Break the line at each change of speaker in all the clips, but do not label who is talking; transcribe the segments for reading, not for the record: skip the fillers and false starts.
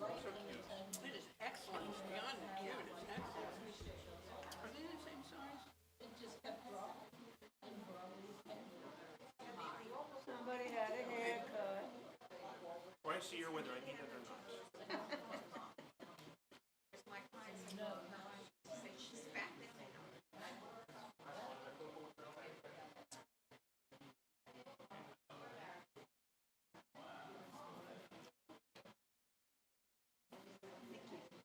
It is excellent. It's beyond cute. It's excellent. Are they the same size?
Somebody had a haircut.
Twice a year, whether I need it or not.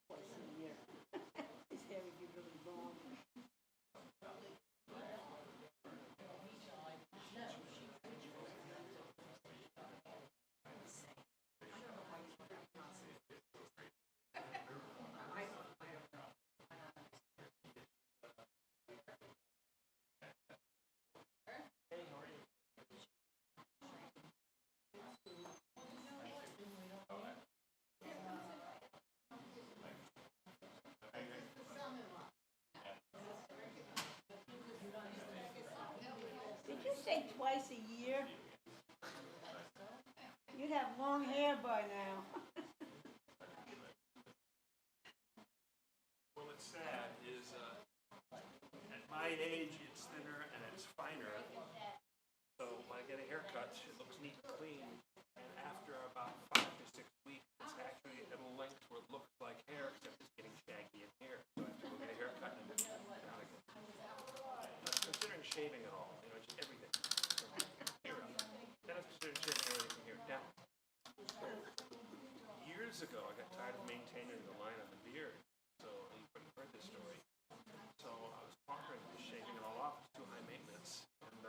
Twice a year. His hair would be really long. Did you say twice a year? You'd have long hair by now.
Well, what's sad is at my age, it's thinner and it's finer. So when I get a haircut, it looks neat and clean. And after about 5 to 6 weeks, it's actually at a length where it looks like hair, except it's getting shaggy in hair. So I have to go get a haircut and then down again. Considering shaving it all, just everything. From here up. Then I was considering shaving everything from here down. Years ago, I got tired of maintaining the line on the beard. So you've heard this story. So I was pondering just shaving it all off. It's too high maintenance. And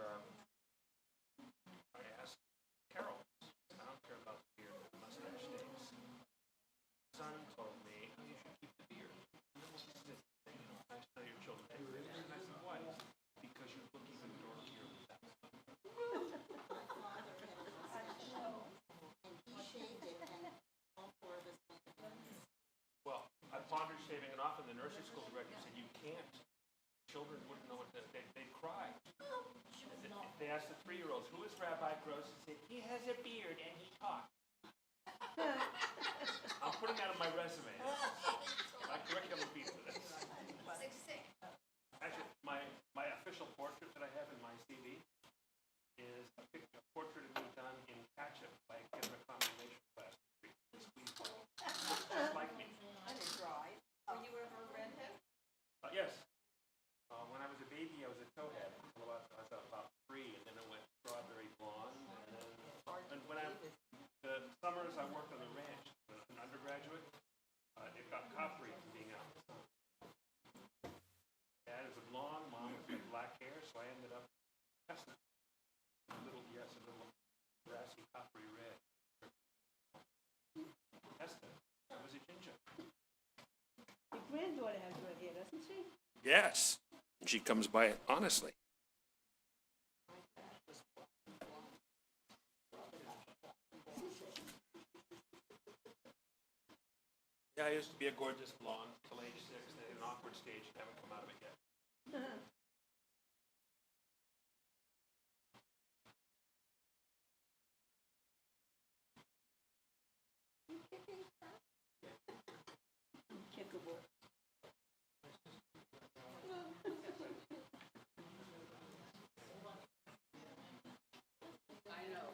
I asked Carol, I don't care about the beard, the mustache stays. Son told me, you should keep the beard. And then we'll just sit, nice to know your children. And I said, why? Because you look even dorkier with that. Well, I pondered shaving it off, and the nursery school director said, you can't. Children wouldn't know what they'd cry. They asked the 3-year-olds, who is Rabbi Gross? He said, he has a beard and he talks. I'm putting that on my resume. My curriculum piece for this. Actually, my official portrait that I have in my CV is a portrait of me done in ketchup by giving a combination class. Just like me.
Were you ever a redhead?
Yes. When I was a baby, I was a towhead. I was about 3, and then I went strawberry blonde. And when the summers I worked on the ranch, as an undergraduate, it got coppery from being out in the sun. Dad is a blonde, mom was black hair, so I ended up chestnut. A little grassy coppery red. Chestnut. I was a ginger.
Your granddaughter has red hair, doesn't she?
Yes. She comes by it honestly. Yeah, I used to be a gorgeous blonde till age 6, and at an awkward stage and haven't come out of it yet.
Kickable.
I know.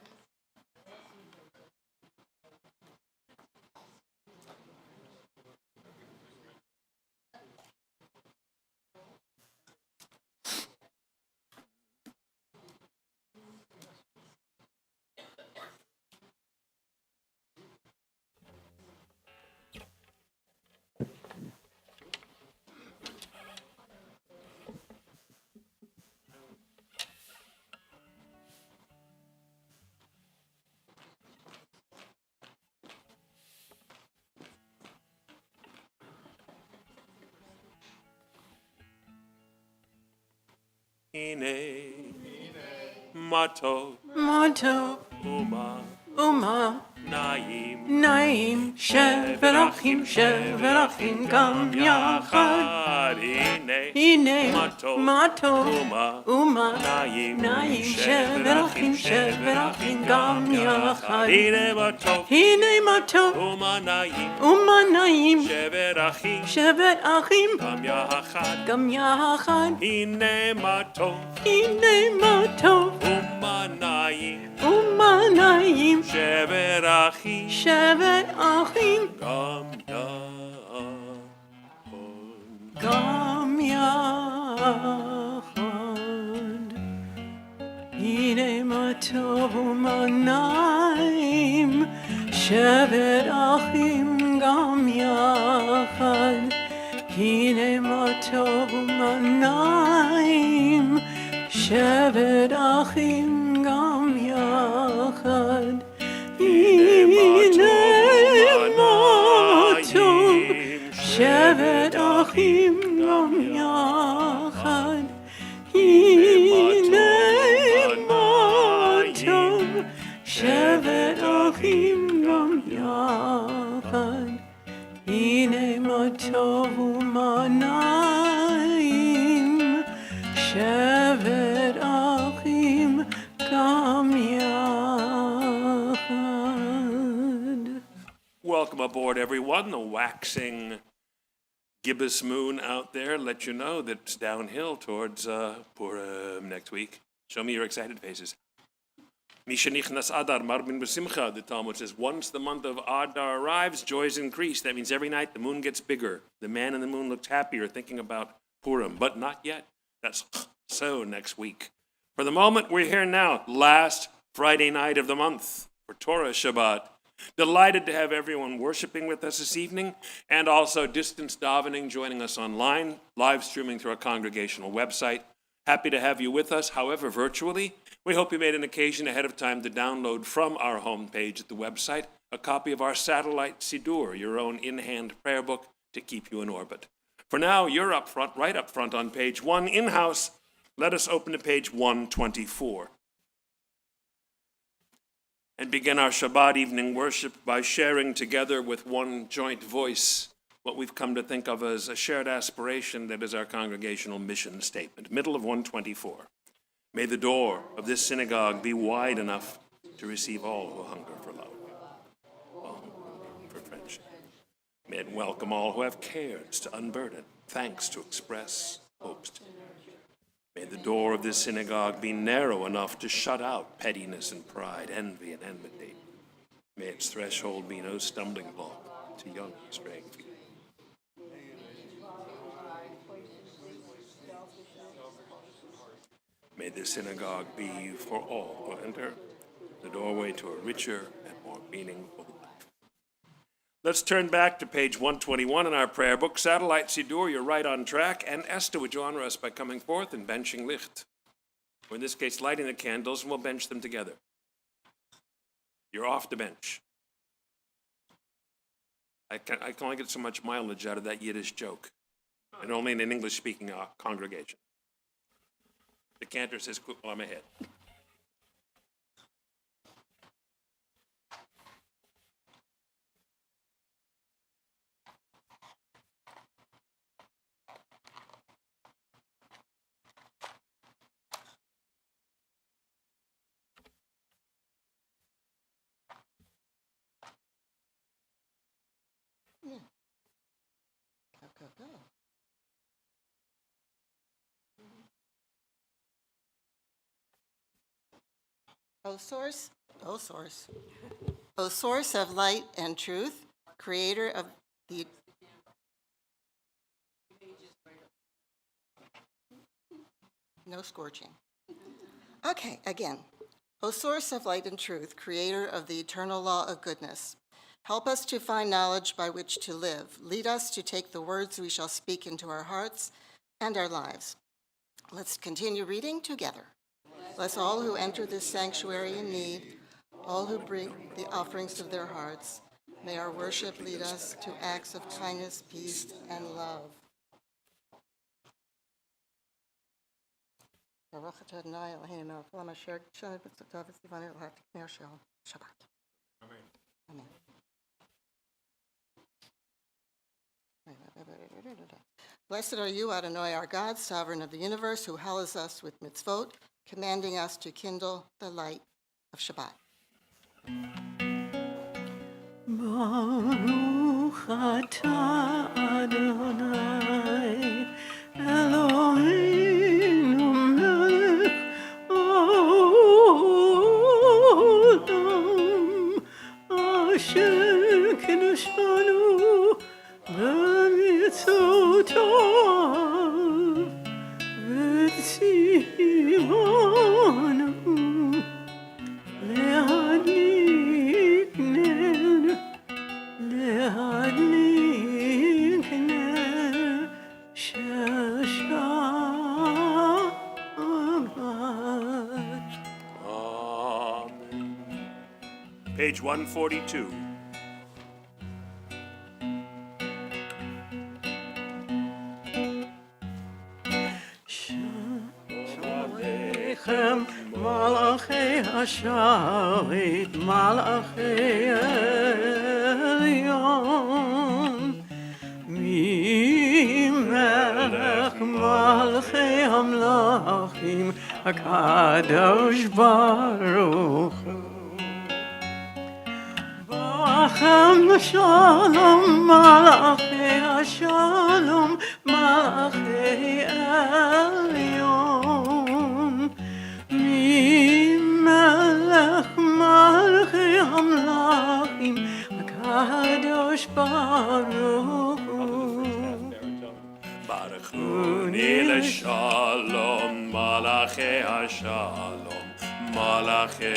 Ine, Mato,
Motto.
Uma,
Uma,
Naim,
Naim, Sheverachim, Sheverachim, Gam Yachad.
Hine,
Hine,
Mato,
Mato,
Uma,
Naim,
Naim,
Sheverachim, Sheverachim, Gam Yachad.
Hine, Mato,
Hine, Mato,
Uma, Naim,
Naim,
Sheverachim,
Sheverachim,
Gam Yachad.
Gam Yachad.
Hine, Mato,
Hine, Mato,
Uma, Naim,
Naim,
Sheverachim,
Sheverachim,
Gam Yachad.
Gam Yachad. Hine Matov Naim, Sheverachim, Gam Yachad. Hine Matov Naim, Sheverachim, Gam Yachad. Hine Matov, Shevet Achim Gam Yachad. Hine Matov, Shevet Achim Gam Yachad. Hine Matov Naim, Shevet Achim Gam Yachad.
Welcome aboard, everyone. The waxing gibbous moon out there let you know that it's downhill towards Purim next week. Show me your excited faces. Mishanichnas Adar Marbin B'Simcha, the Talmud says, once the month of Adar arrives, joys increase. That means every night the moon gets bigger. The man in the moon looks happier thinking about Purim, but not yet. That's so next week. For the moment, we're here now, last Friday night of the month for Torah Shabbat. Delighted to have everyone worshiping with us this evening, and also distance davening, joining us online, live streaming through our congregational website. Happy to have you with us, however, virtually. We hope you made an occasion ahead of time to download from our homepage at the website a copy of our satellite Siddur, your own in-hand prayer book to keep you in orbit. For now, you're up front, right up front on page 1, in-house. Let us open to page 124. And begin our Shabbat evening worship by sharing together with one joint voice what we've come to think of as a shared aspiration that is our congregational mission statement. Middle of 124. May the door of this synagogue be wide enough to receive all who hunger for love, all who hunger for friendship. May it welcome all who have cares to unburden, thanks to express, hopes to. May the door of this synagogue be narrow enough to shut out pettiness and pride, envy and enmity. May its threshold be no stumbling block to young straying feet. May this synagogue be for all who enter, the doorway to a richer and more meaningful life. Let's turn back to page 121 in our prayer book. Satellite Siddur, you're right on track. And Esther, would you honor us by coming forth and benching licht? Or in this case, lighting the candles, and we'll bench them together. You're off the bench. I can only get so much mileage out of that Yiddish joke, and only in an English-speaking congregation. The cantor says, "Quick, while I'm ahead."
Go. O source, O source of light and truth, creator of the no scorching. Okay, again. O source of light and truth, creator of the eternal law of goodness, help us to find knowledge by which to live. Lead us to take the words we shall speak into our hearts and our lives. Let's continue reading together. Bless all who enter this sanctuary in need, all who bring the offerings of their hearts. May our worship lead us to acts of kindness, peace, and love. Shabbat. Blessed are you, Adonai, our God, sovereign of the universe, who hallows us with mitzvot, commanding us to kindle the light of Shabbat.
Baruch atah Adonai Eloheinu melech haolam asher kiddushanu b'mitzvotav v'tzivanu להדליק נר, להדליק נר של שבת.
Amen. Page 142.
עליכם מלאכי השרת, מלאכי עליון, ממלך מלכי המלכים, הקדוש ברוך הוא. לכם לשלום, מלאכי השלום, מלאכי עליון, ממלך מלכי המלכים, הקדוש ברוך הוא.
ברכוני לשלום, מלאכי השלום, מלאכי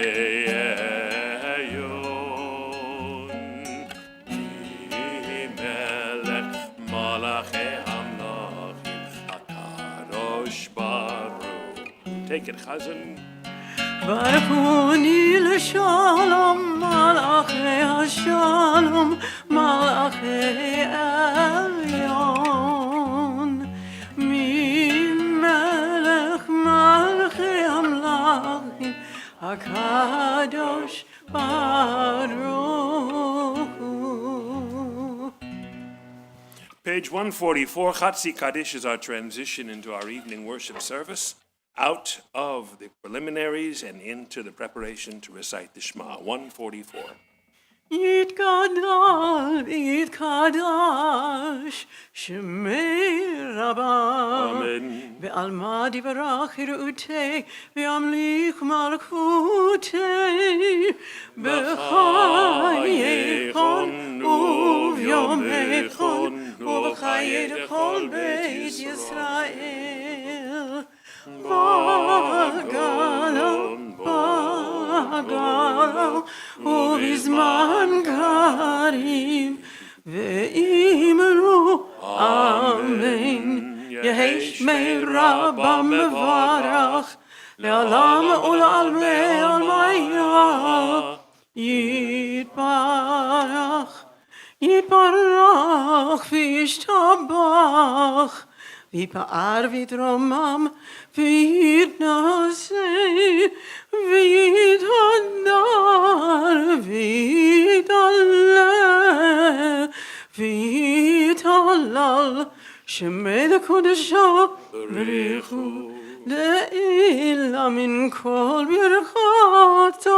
עליון. Take it, Chazan.
ברכוני לשלום, מלאכי השלום, מלאכי עליון, ממלך מלכי המלכים, הקדוש ברוך הוא.
Page 144, Chatzi Kaddish is our transition into our evening worship service, out of the preliminaries and into the preparation to recite the Shema. 144.
יתגדל ויתקדש שמי רבה ועלמא דברך יראותי וימליך מלכותי בחייכון וביומייכון ובחיי כל בית ישראל בגלו ובזמן קריב ואמרו אמן. יהי שמי רבה מברך לעולם ולעלמי עלמיה יתברך יתברך וישתבח ויפאר ויתרומם ויתנשא ויתהדר ויתעלה ויתהלל שמי לקודשו בריחו לעילה מן כל ברכתה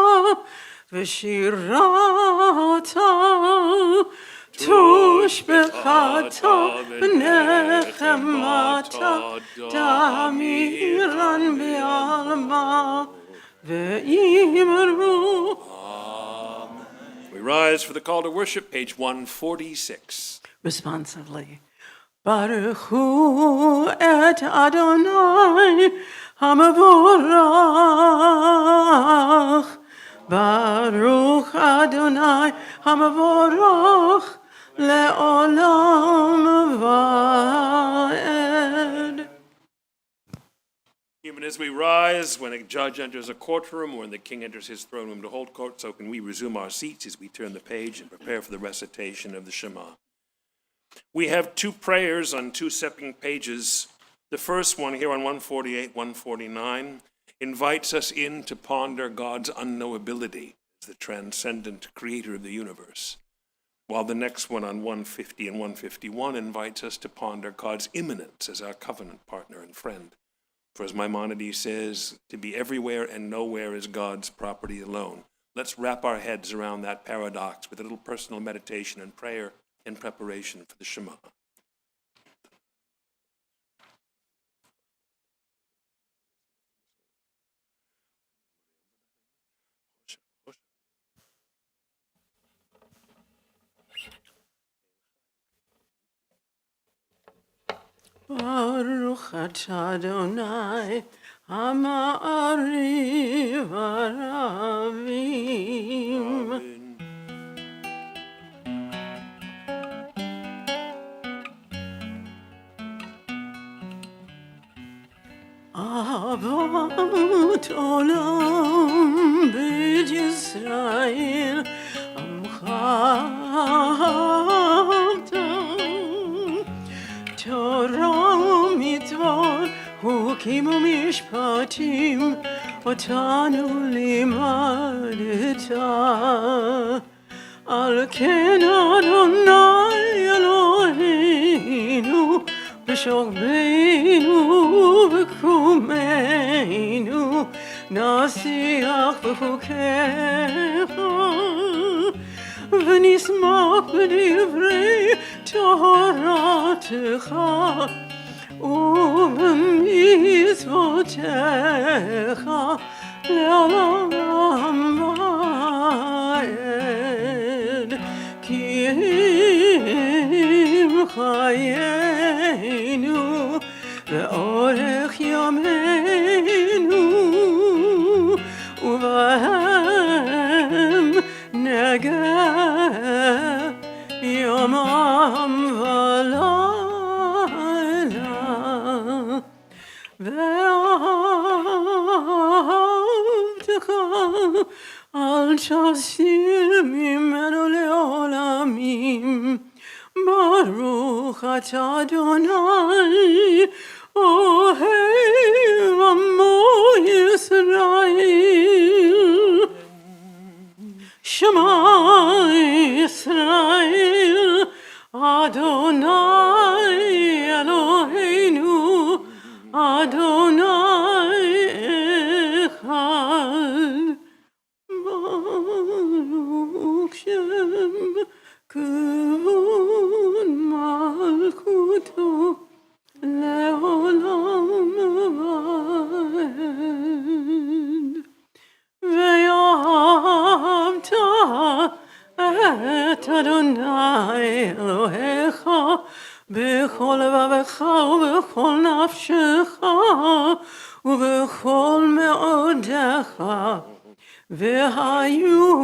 ושירתה תושבחתה ונחמתה תמירן בעלמה ואמרו.
We rise for the call to worship, page 146.
Responsively. ברכו את אדוני המבורך. ברוך אדוני המבורך לעולם ועד.
Even as we rise, when a judge enters a courtroom or when the king enters his throne room to hold court, so can we resume our seats as we turn the page and prepare for the recitation of the Shema. We have two prayers on two separate pages. The first one here on 148, 149, invites us in to ponder God's unknowability. as the transcendent creator of the universe, while the next one on 150 and 151 invites us to ponder God's immanence as our covenant partner and friend. For as Maimonides says, to be everywhere and nowhere is God's property alone. Let's wrap our heads around that paradox with a little personal meditation and prayer in preparation for the Shema.
Baruch atah Adonai, Ha'ma'ariv Aravim. Ahavot olam b'Yisrael Yisrael Amcha Torah mitzvot hukim umishpatim otanu limadeta Al ken Adonai Eloheinu b'shokbeinu v'kumeinu nasiach v'chukecha v'nismach b'divrei Toratecha ובמצוותיך לעולם ועד כי הם חיינו לאורך ימינו ובהם נגע יומם ולילה ואהבתך אל תסיר ממנו לעולמים ברוך אתה אדוני אוהב עמו ישראל שמע ישראל אדוני אלוהינו אדוני אחד ברוך שם כבוד מלכותו לעולם ועד ואהבת את אדוני אלוהיך בכל לבבך ובכל נפשך ובכל מאודיך והיו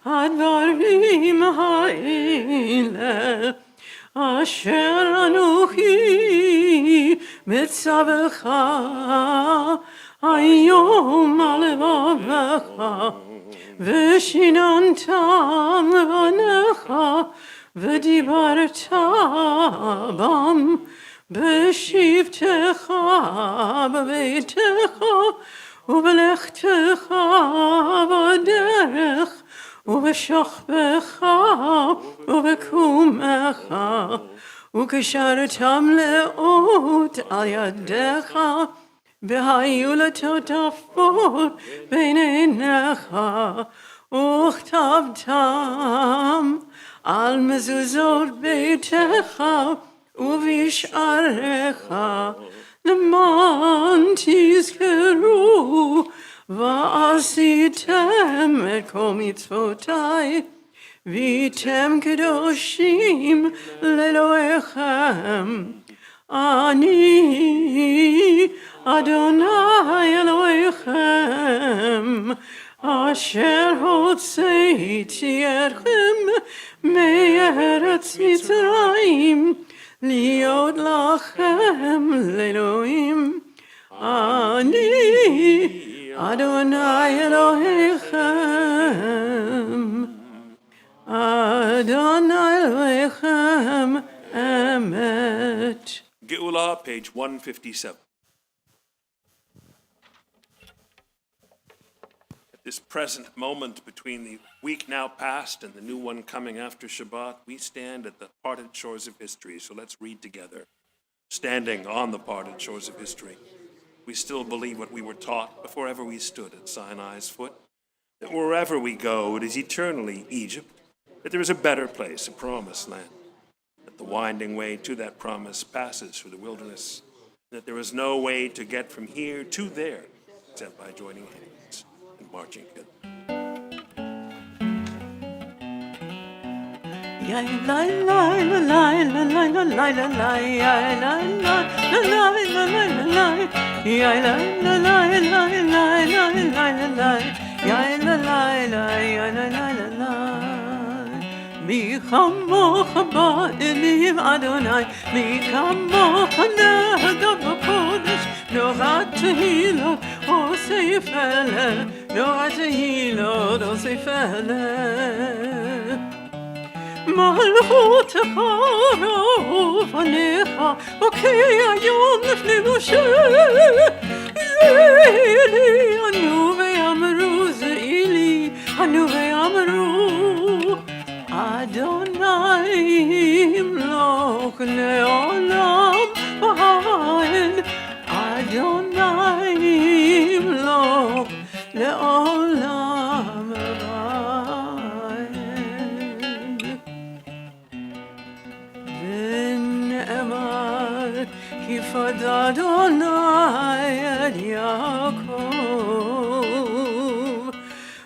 הדברים האלה אשר אנוכי מצווך היום על לבבך ושיננתם לבניך ודיברת בם בשבתך בביתך ובלכתך בדרך ובשוכבך ובקומך וקשרתם לאות על ידיך והיו לטוטפות בין עיניך וכתבתם על מזוזות ביתך ובשעריך למען תזכרו ועשיתם את כל מצוותי והייתם קדושים לאלוהיכם אני אדוני אלוהיכם אשר הוצאתי אתכם מארץ מצרים להיות לכם לאלוהים אני אדוני אלוהיכם אדוני אלוהיכם אמת.
Geula, page 157. At this present moment between the week now past and the new one coming after Shabbat, we stand at the parted shores of history. So let's read together. Standing on the parted shores of history, we still believe what we were taught before ever we stood at Sinai's foot, that wherever we go, it is eternally Egypt, that there is a better place, a promised land, that the winding way to that promise passes through the wilderness, that there is no way to get from here to there except by joining hands and marching together.
Ya la la la la la la la la la la ya la la la la la la la la ya la la la la la la la la la ya la la la ya la la la la mi khamoch ba elim Adonai mi khamoch nahga b'kodesh norat hilo osifele norat hilo osifele מלכותך רבניך, אוקיי היום לפני משה. זילי ענו ויאמרו, זילי ענו ויאמרו, אדוני ימלוך לעולם ועד, אדוני ימלוך לעולם ועד. כיפת אדוני את יעקב,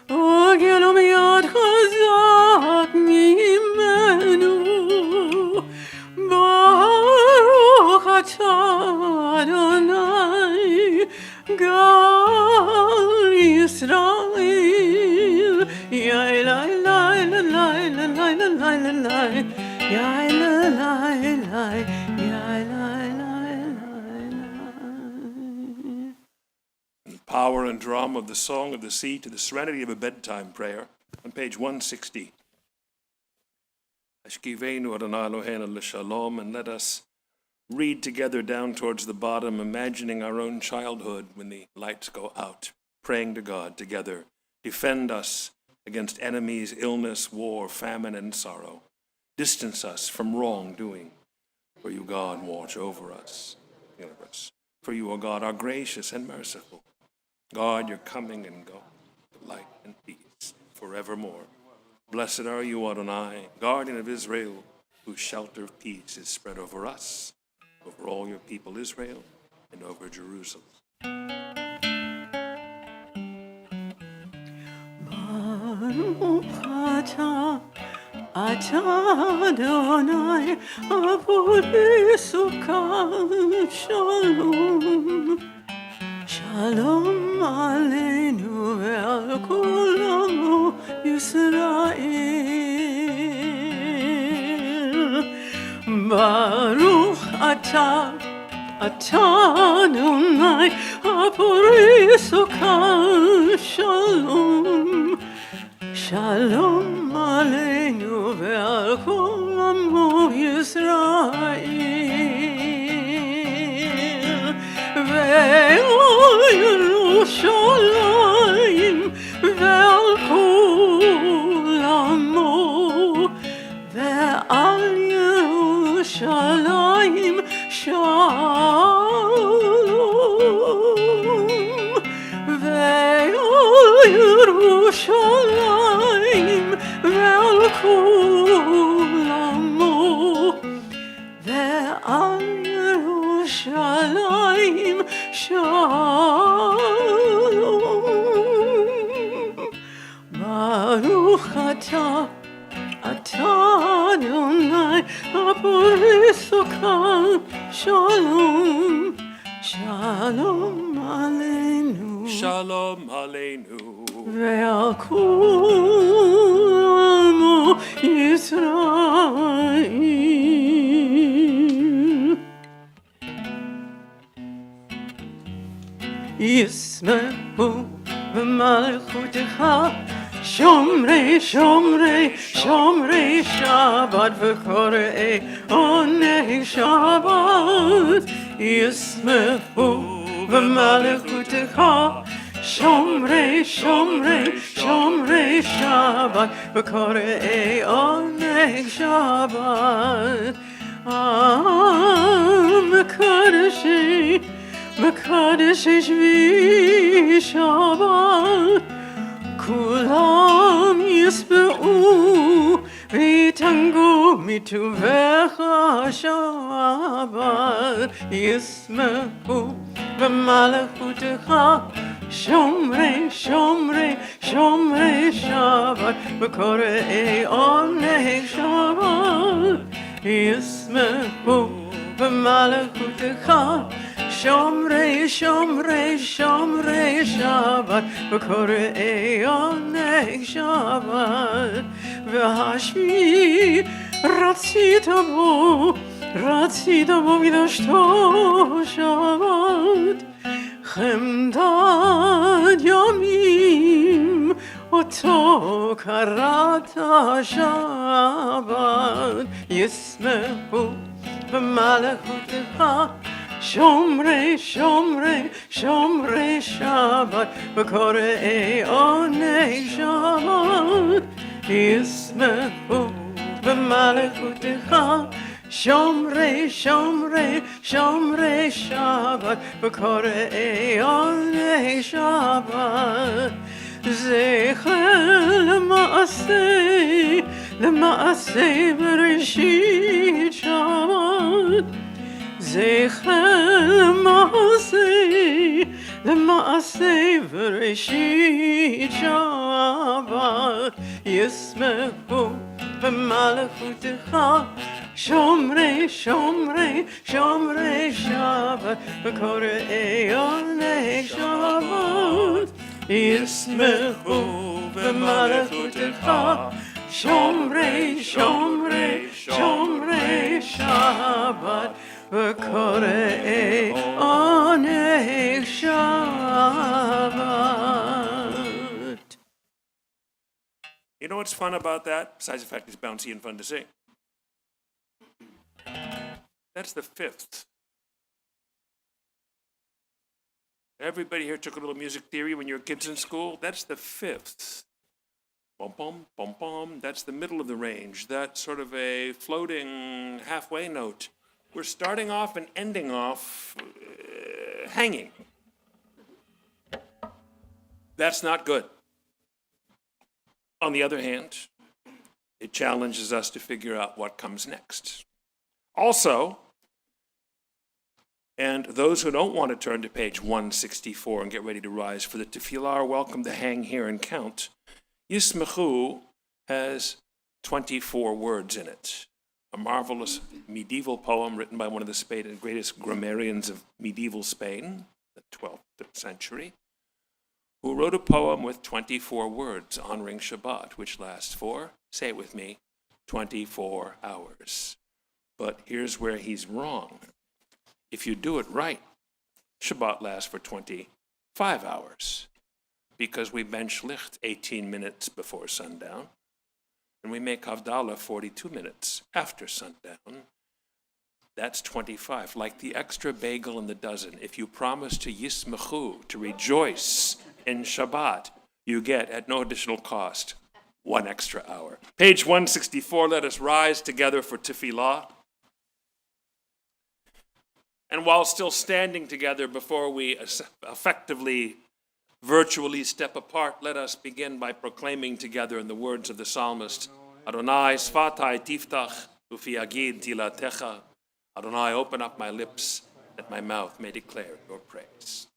הוגנו מיד חזק ממנו, ברוך אתה אדוני גל ישראל, יא אלי אלי אלי אלי אלי אלי יא אלי אלי יא אלי
Power and drum of the Song of the Sea to the serenity of a bedtime prayer on page 160. Ashkivenu Adonai Eloheinu l'shalom, and let us read together down towards the bottom, imagining our own childhood when the lights go out, praying to God together. Defend us against enemies, illness, war, famine, and sorrow. Distance us from wrongdoing. For you, God, watch over us. For you, O God, are gracious and merciful. God, your coming and going, light and peace forevermore. Blessed are you, Adonai, guardian of Israel, whose shelter of peace is spread over us, over all your people Israel, and over Jerusalem.
Baruch atah Adonai Abodei Sukkah Shalom. Shalom aleinu ve'al kol amo Yisrael. Baruch atah Adonai Abodei Sukkah Shalom. Shalom aleinu ve'al kol amo Yisrael. Ve'al Yerushalayim ve'al kol amo, ve'al Yerushalayim shalom, ve'al Yerushalayim ve'al kol amo, ve'al Yerushalayim shalom. Baruch atah Adonai Abodei Sukkah Shalom. Shalom aleinu.
Shalom aleinu.
Ve'al kol amo Yisrael. Yismehu v'malchutecha Shomrei, Shomrei, Shomrei Shabbat v'korei onei Shabbat. Yismehu v'malchutecha Shomrei, Shomrei, Shomrei Shabbat, Bekorei Oneg Shabbat. Mekadeshi, Mekadeshi Shvi Shabbat. Kulam yisbe'u v'yitangu mituvecha Shabbat. Yisme'u v'malachutecha Shomrei, Shomrei, Shomrei Shabbat, Bekorei Oneg Shabbat. Yisme'u v'malachutecha Shomrei, Shomrei, Shomrei Shabbat, Bekorei Oneg Shabbat. V'hashvi ratzita bo v'dashto Shabbat. Chemdad yamim oto karata Shabbat. Yisme'u v'malachutecha Shomrei, Shomrei, Shomrei Shabbat, Bekorei Oneg Shabbat. Yisme'u v'malachutecha Shomrei, Shomrei, Shomrei Shabbat, Bekorei Oneg Shabbat. Zecher למעשה בראשית שבת. זכר למעשה בראשית שבת. ישמחו במלכותך שומרי שבת וקוראי עונג שבת. ישמחו במלכותך שומרי שבת וקוראי עונג שבת.
You know what's fun about that? Besides the fact it's bouncy and fun to sing. That's the fifth. Everybody here took a little music theory when you were kids in school. That's the fifth. Bum, bum, bum, bum. That's the middle of the range. That's sort of a floating halfway note. We're starting off and ending off hanging. That's not good. On the other hand, it challenges us to figure out what comes next. Also, and those who don't want to turn to page 164 and get ready to rise for the tefillah are welcome to hang here and count. Yismechu has 24 words in it. A marvelous medieval poem written by one of the greatest grammarians of medieval Spain, the 12th century, who wrote a poem with 24 words honoring Shabbat, which lasts for, say it with me, 24 hours. But here's where he's wrong. If you do it right, Shabbat lasts for 25 hours, because we bench licht 18 minutes before sundown, and we make Havdalah 42 minutes after sundown. That's 25, like the extra bagel in the dozen. If you promise to yismechu, to rejoice in Shabbat, you get, at no additional cost, 1 extra hour. Page 164, let us rise together for tefillah. And while still standing together before we effectively, virtually step apart, let us begin by proclaiming together in the words of the psalmist, Adonai sfatai tiftach ufi agid tilatecha. Adonai, open up my lips that my mouth may declare your praise.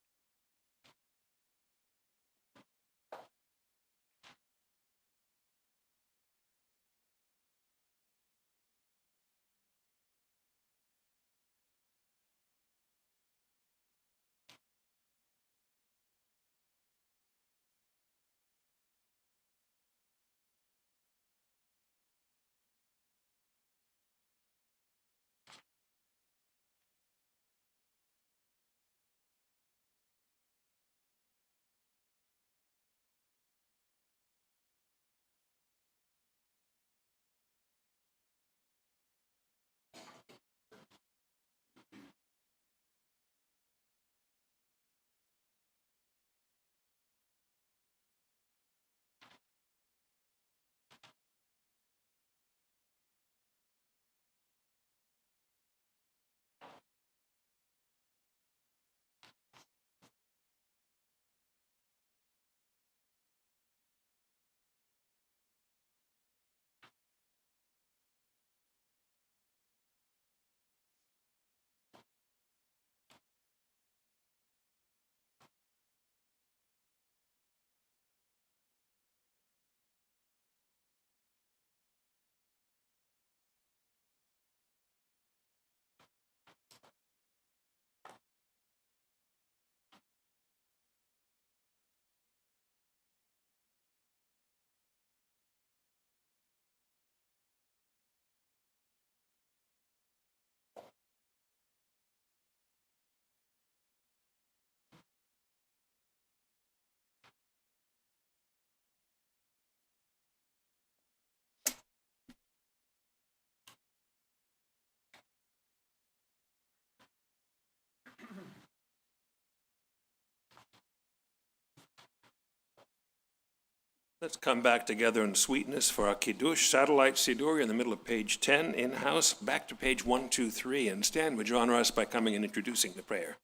Let's come back together in sweetness for our Kiddush Satellite Siddur in the middle of page 10, in-house, back to page 123. And Stan, would you honor us by coming and introducing the prayer?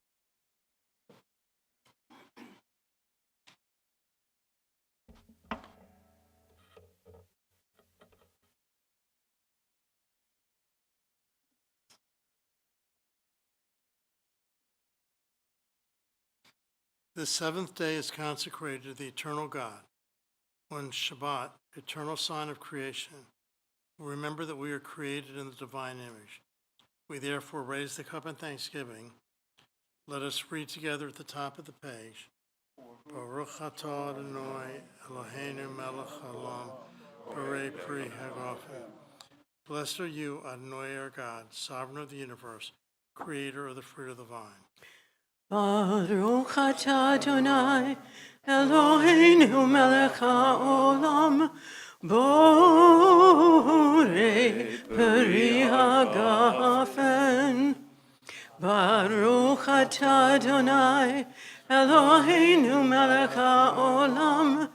The seventh day is consecrated to the eternal God. On Shabbat, eternal sign of creation, remember that we are created in the divine image. We therefore raise the cup in thanksgiving. Let us read together at the top of the page. Baruch atah Adonai Eloheinu melech haolam, borei pri hagafen. Blessed are you, Adonai our God, sovereign of the universe, creator of the fruit of the vine.
Baruch atah Adonai Eloheinu melech haolam, borei pri hagafen. Baruch atah Adonai Eloheinu melech haolam,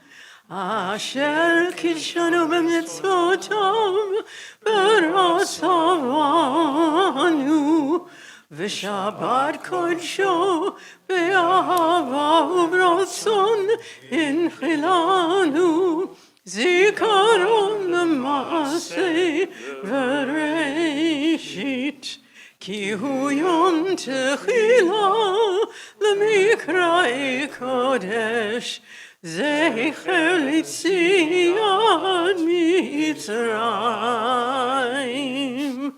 asher kidshanu b'mitzvotav v'rasavanu, v'shabbat kodsho be'ahava u'b'ratzon inchilanu, zikaron l'maaseh v'reishit. Ki hu yom techila l'mikra'e kodesh, zecher l'tzion Mitzrayim.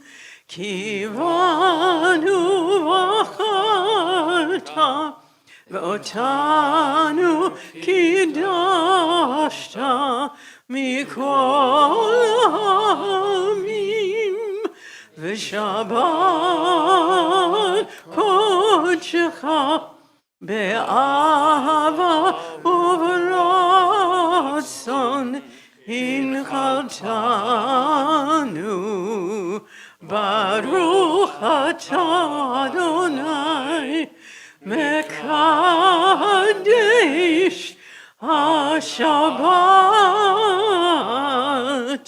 Ki vanu v'acharta v'otanu kidashta mikol ha'amim. V'shabbat kodshecha be'ahava u'v'ratzon inchaltanu. Baruch atah Adonai mekadesh ha-Shabbat.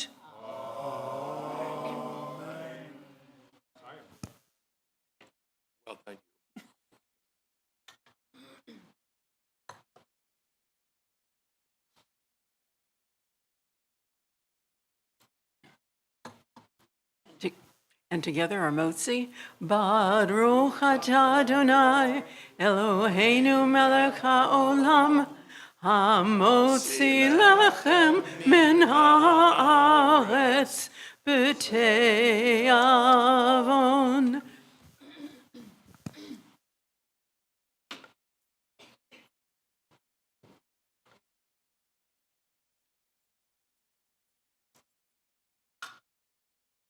Well, thank you.
And together our motzi. Baruch atah Adonai Eloheinu melech haolam, hamotzi lechem min haaretz b'tei avon.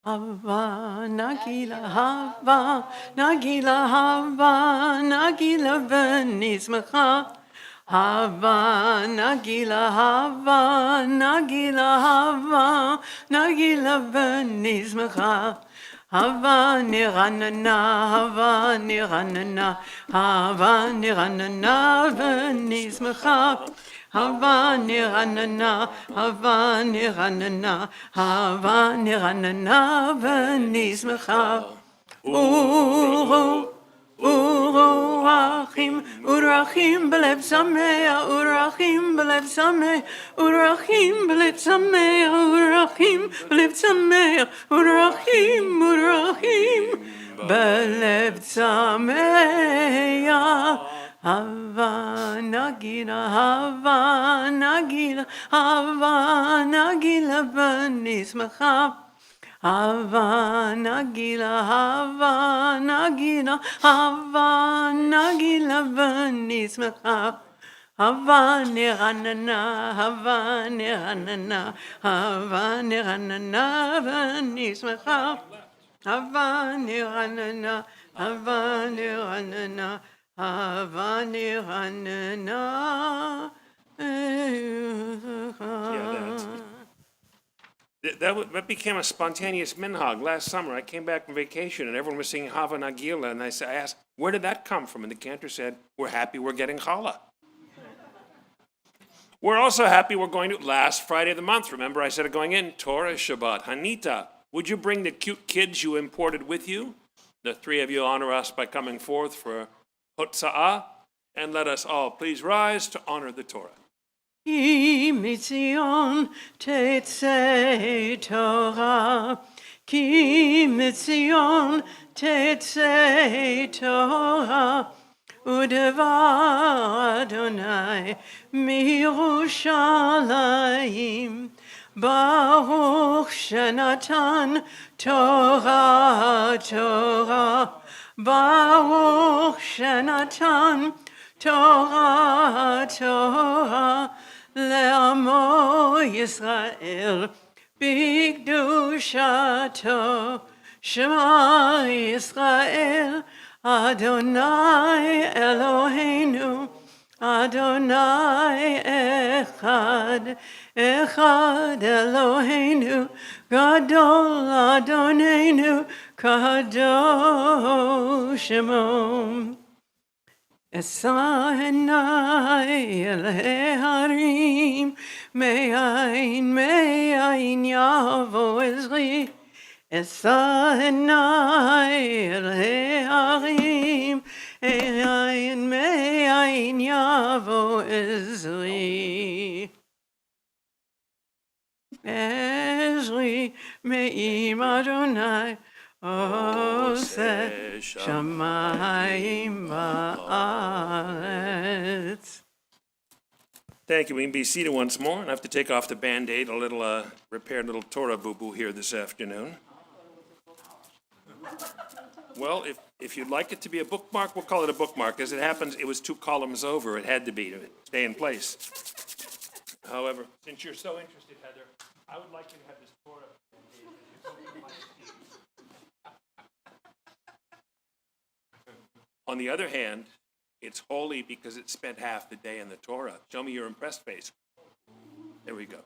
Hava nagila, hava nagila, hava nagila v'nizmecha. Hava nagila, hava nagila, hava nagila v'nizmecha. Hava niranana, hava niranana, hava niranana v'nizmecha. Hava niranana, hava niranana, hava niranana v'nizmecha. Uru, uru achim, urachim b'lev sameach, urachim b'lev sameach, urachim b'lev sameach, urachim b'lev sameach, urachim, urachim b'lev sameach. Hava nagila, hava nagila, hava nagila v'nizmecha. Hava nagila, hava nagila, hava nagila v'nizmecha. Hava niranana, hava niranana, hava niranana v'nizmecha. Hava niranana, hava niranana, hava niranana.
That became a spontaneous minhag. Last summer, I came back from vacation, and everyone was singing Hava Nagila, and I asked, where did that come from? And the cantor said, we're happy we're getting challah. We're also happy we're going to last Friday of the month. Remember I said it going in, Torah Shabbat. Hanita, would you bring the cute kids you imported with you? The three of you honor us by coming forth for Hotza'ah, and let us all please rise to honor the Torah.
כי מציון תצא תורה, כי מציון תצא תורה, ודבר אדוני מירושלים. ברוך שנתן תורה תורה, ברוך שנתן תורה תורה, לעמו ישראל בקדושתו. שמע ישראל, אדוני אלוהינו, אדוני אחד, אחד אלוהינו, גדול אדוננו, קדוש שמו. אשא עיני אל ההרים, מאין מאין יבוא עזרי. אשא עיני אל ההרים, מאין מאין יבוא עזרי. עזרי מעם אדוני עושה שמיים וארץ.
Thank you. We can be seated once more, and I have to take off the Band-Aid, a little repaired little Torah boo-boo here this afternoon. Well, if you'd like it to be a bookmark, we'll call it a bookmark. As it happens, it was 2 columns over. It had to be to stay in place. However, since you're so interested, Heather, I would like you to have this Torah Band-Aid. On the other hand, it's holy because it spent half the day in the Torah. Show me your impressed face. There we go.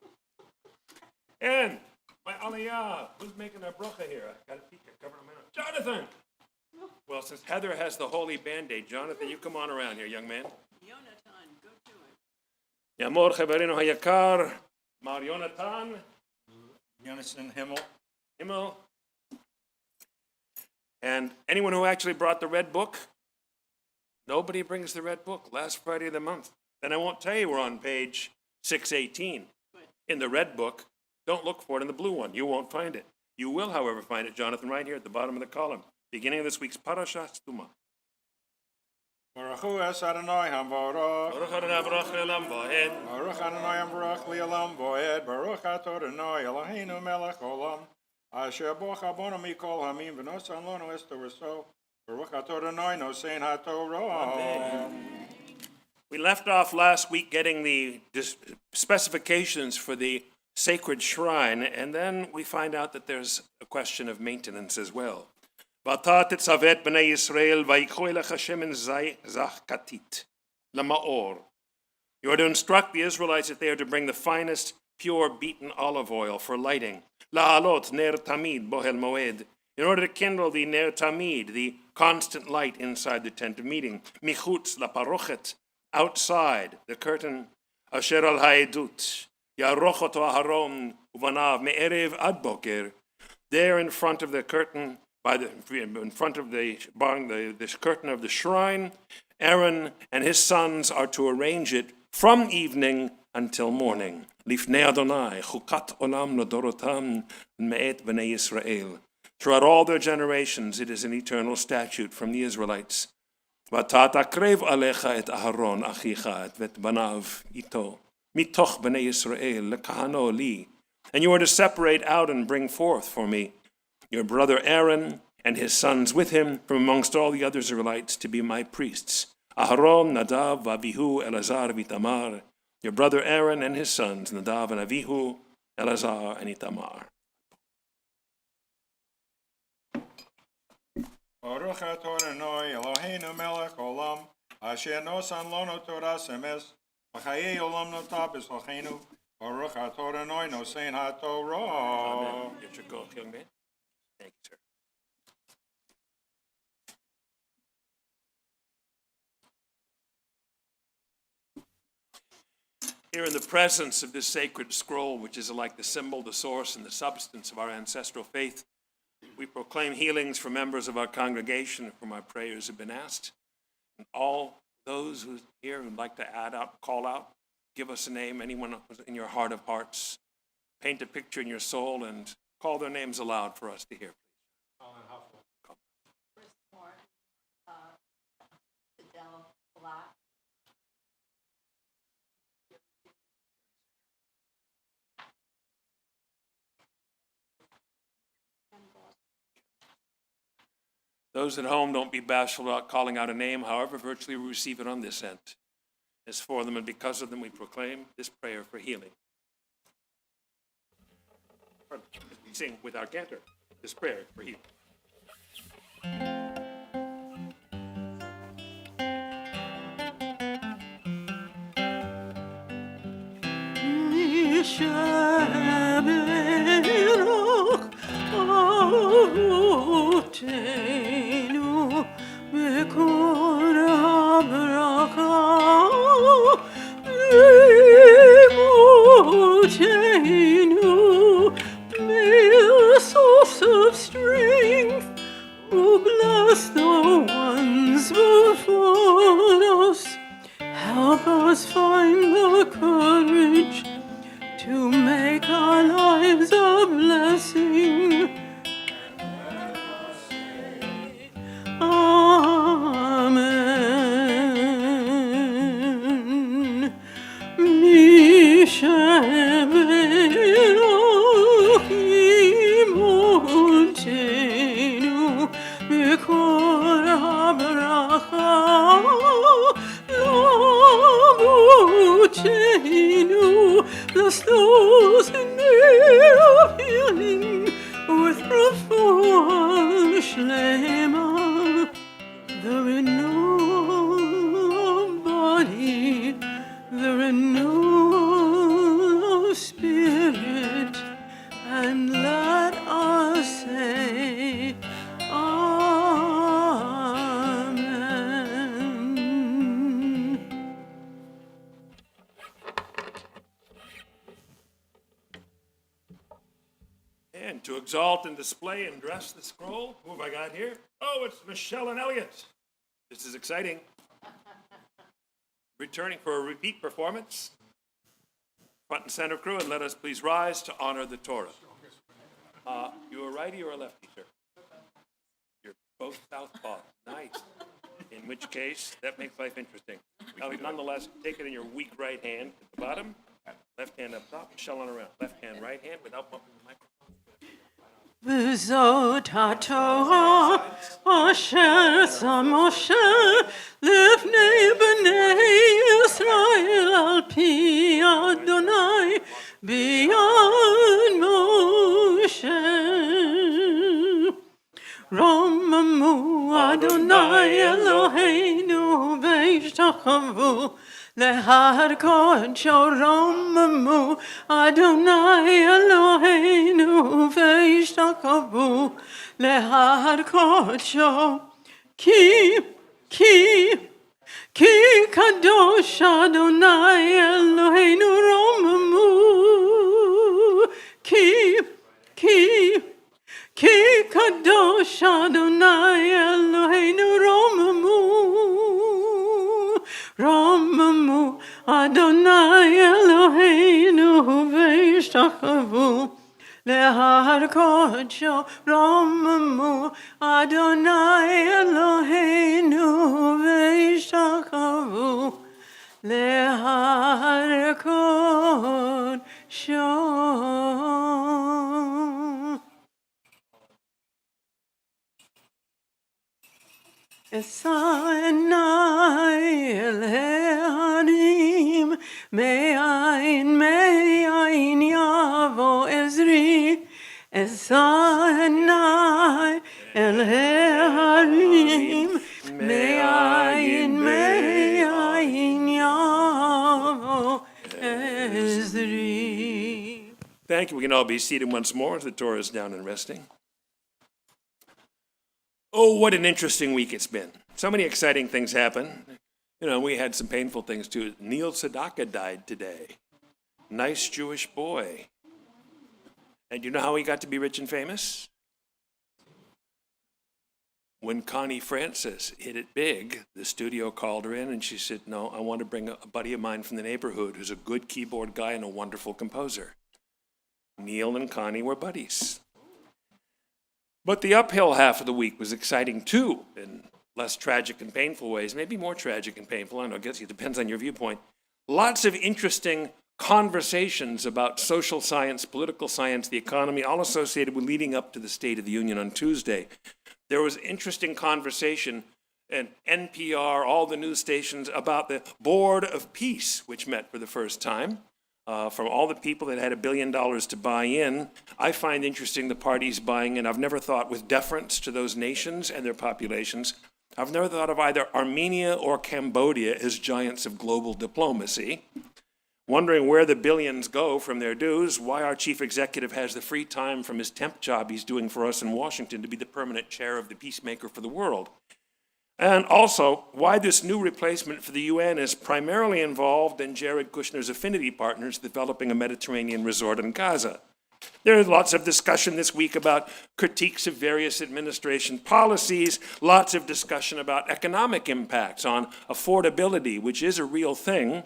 And my Aliyah, who's making our bracha here? I got a peek, cover my mouth. Jonathan! Well, since Heather has the holy Band-Aid, Jonathan, you come on around here, young man.
Yonatan, go to it.
Yamor Chavarino Hayakar, Mar Yonatan,
Yonason Himmel.
Himmel. And anyone who actually brought the red book? Nobody brings the red book, last Friday of the month. Then I won't tell you we're on page 618 in the red book. Don't look for it in the blue one. You won't find it. You will, however, find it, Jonathan, right here at the bottom of the column, beginning of this week's Parasha Stuma.
Baruch Hu es Adonai HaMvorach.
Baruch Adonai Baruch Le'olam Va'ed.
Baruch Adonai HaMvorach Le'olam Va'ed. Baruch Atah Adonai Eloheinu melech olam. Asher boch abono mikol hamim v'nosan lono es toraso. Baruch Atah Adonai nosein haTorah.
We left off last week getting the specifications for the sacred shrine, and then we find out that there's a question of maintenance as well. V'ata tetzavet b'nei Yisrael v'yikchu elech Hashem en zach katit lamaor. You are to instruct the Israelites that they are to bring the finest, pure, beaten olive oil for lighting. La'alot ner tamid bohel moed. In order to kindle the ner tamid, the constant light inside the tent of meeting. Michutz la parochet, outside the curtain. Asher al ha'edut. Yarochot Aharon uvanav me'erev ad boker. There in front of the curtain, in front of the curtain of the shrine, Aaron and his sons are to arrange it from evening until morning. Lifnei Adonai chukat olam lodorotam me'et b'nei Yisrael. Throughout all their generations, it is an eternal statute from the Israelites. V'ata takrev alecha et Aharon achicha et vet banav ito. Mitoch b'nei Yisrael lekahano li. And you are to separate out and bring forth for me your brother Aaron and his sons with him from amongst all the other Israelites to be my priests. Aharon, Nadav, Avihu, Elazar, Itamar. Your brother Aaron and his sons, Nadav and Avihu, Elazar and Itamar.
Baruch Atah Adonai Eloheinu melech olam. Asher nosan lono Torah semes. V'chayei olam notab b'slochenu. Baruch Atah Adonai nosein haTorah.
Get your goat, young man. Thank you, sir. Here in the presence of this sacred scroll, which is like the symbol, the source, and the substance of our ancestral faith, we proclaim healings for members of our congregation from our prayers have been asked. And all those who here would like to add out, call out, give us a name, anyone in your heart of hearts, paint a picture in your soul, and call their names aloud for us to hear. Those at home, don't be bashful about calling out a name. However, virtually we receive it on this end. As for them and because of them, we proclaim this prayer for healing. We sing with our cantor this prayer for healing.
Of strength, who bless the ones before us, help us find the courage to make our lives a blessing. Amen. Bless those in need of healing with refuah shlema, the renewal of body, the renewal of spirit, and let us say, Amen.
And to exalt and display and dress the scroll, who have I got here? Oh, it's Michelle and Elliot. This is exciting. Returning for a repeat performance. Front and center crew, and let us please rise to honor the Torah. You a righty or a lefty, sir? You're both southpaw. Nice. In which case, that makes life interesting. Nonetheless, take it in your weak right hand at the bottom, left hand up top, Michelle on around. Left hand, right hand, without bumping the microphone.
V'zot haTorah asher sam Moshe lifnei b'nei Yisrael al pi Adonai b'yad Moshe. Romamu Adonai Eloheinu v'ishtachavu lehar kodsho. Romamu Adonai Eloheinu v'ishtachavu lehar kodsho. Ki kadosh Adonai Eloheinu. Romamu Ki kadosh Adonai Eloheinu. Romamu Adonai Eloheinu v'ishtachavu lehar kodsho. Romamu Adonai Eloheinu v'ishtachavu lehar kodsho. Esanai elhanim me'ayin yavo ezri. Esanai elhanim me'ayin yavo ezri.
Thank you. We can all be seated once more as the Torah is down and resting. Oh, what an interesting week it's been. So many exciting things happen. You know, we had some painful things too. Neil Sedaka died today. Nice Jewish boy. And you know how he got to be rich and famous? When Connie Francis hit it big, the studio called her in and she said, no, I want to bring a buddy of mine from the neighborhood who's a good keyboard guy and a wonderful composer. Neil and Connie were buddies. But the uphill half of the week was exciting too, in less tragic and painful ways, maybe more tragic and painful, I don't know, I guess it depends on your viewpoint. Lots of interesting conversations about social science, political science, the economy, all associated with leading up to the State of the Union on Tuesday. There was interesting conversation at NPR, all the news stations, about the Board of Peace, which met for the first time. From all the people that had $1 billion to buy in, I find interesting the parties buying in. I've never thought with deference to those nations and their populations. I've never thought of either Armenia or Cambodia as giants of global diplomacy. Wondering where the billions go from their dues, why our chief executive has the free time from his temp job he's doing for us in Washington to be the permanent chair of the peacemaker for the world. And also, why this new replacement for the UN is primarily involved in Jared Kushner's affinity partners developing a Mediterranean resort in Gaza. There is lots of discussion this week about critiques of various administration policies, lots of discussion about economic impacts on affordability, which is a real thing,